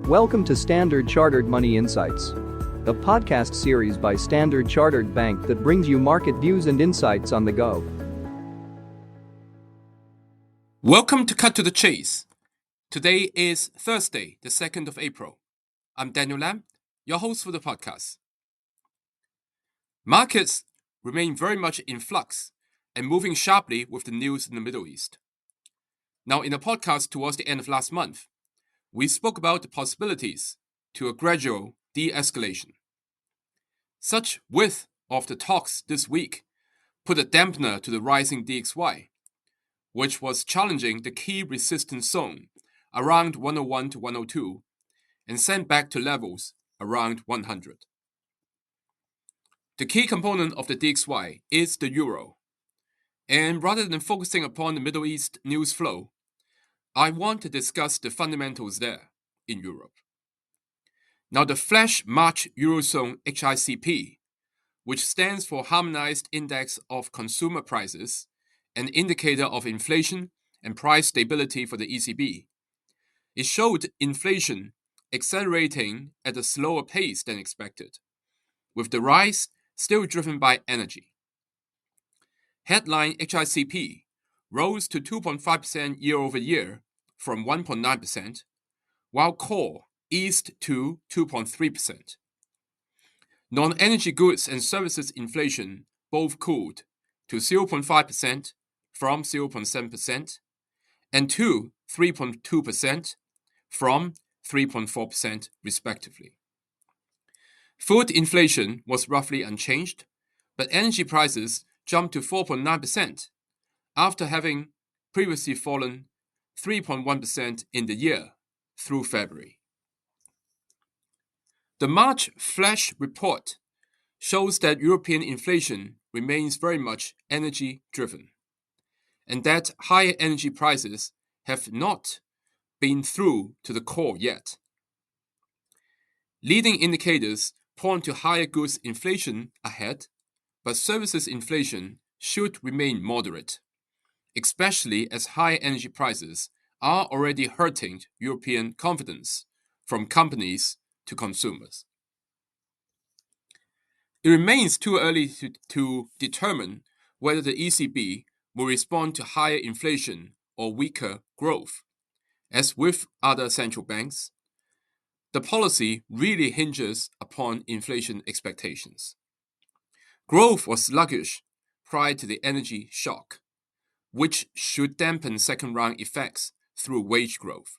Welcome to Standard Chartered Money Insights, a podcast series by Standard Chartered Bank that brings you market views and insights on the go. Welcome to Cut to the Chase. Today is Thursday, the 2nd of April. I'm Daniel Lam, your host for the podcast. Markets remain very much in flux and moving sharply with the news in the Middle East. Now, in a podcast towards the end of last month, we spoke about the possibilities to a gradual de-escalation. Such width of the talks this week put a dampener to the rising DXY, which was challenging the key resistance zone around 101 to 102 and sent back to levels around 100. The key component of the DXY is the euro. And rather than focusing upon the Middle East news flow, I want to discuss the fundamentals there in Europe. Now, the flash March Eurozone HICP, which stands for Harmonized Index of Consumer Prices, an indicator of inflation and price stability for the ECB, it showed inflation accelerating at a slower pace than expected, with the rise still driven by energy. Headline HICP rose to 2.5% year over year from 1.9%, while core eased to 2.3%. Non-energy goods and services inflation both cooled to 0.5% from 0.7% and to 3.2% from 3.4% respectively. Food inflation was roughly unchanged, but energy prices jumped to 4.9% after having previously fallen 3.1% in the year through February. The March flash report shows that European inflation remains very much energy-driven, and that higher energy prices have not been through to the core yet. Leading indicators point to higher goods inflation ahead, but services inflation should remain moderate, especially as high energy prices are already hurting European confidence from companies to consumers. It remains too early to determine whether the ECB will respond to higher inflation or weaker growth. As with other central banks, the policy really hinges upon inflation expectations. Growth was sluggish prior to the energy shock, which should dampen second-round effects through wage growth.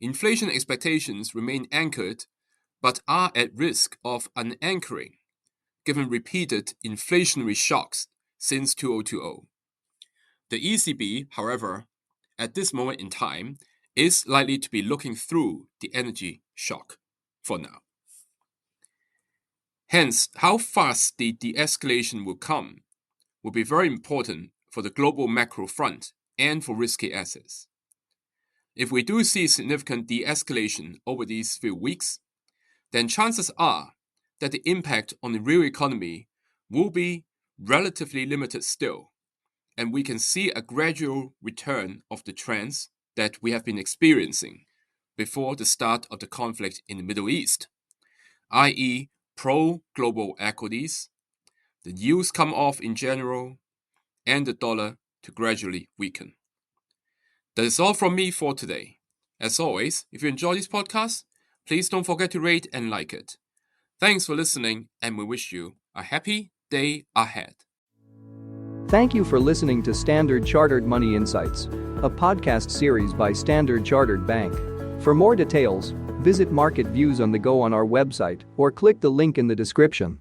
Inflation expectations remain anchored, but are at risk of unanchoring, given repeated inflationary shocks since 2020. The ECB, however, at this moment in time, is likely to be looking through the energy shock for now. Hence, how fast the de-escalation will come will be very important for the global macro front and for risky assets. If we do see significant de-escalation over these few weeks, then chances are that the impact on the real economy will be relatively limited still, and we can see a gradual return of the trends that we have been experiencing before the start of the conflict in the Middle East, i.e. pro-global equities, the yields come off in general, and the dollar to gradually weaken. That is all from me for today. As always, if you enjoy this podcast, please don't forget to rate and like it. Thanks for listening, and we wish you a happy day ahead. Thank you for listening to Standard Chartered Money Insights, a podcast series by Standard Chartered Bank. For more details, visit Market Views on the Go on our website or click the link in the description.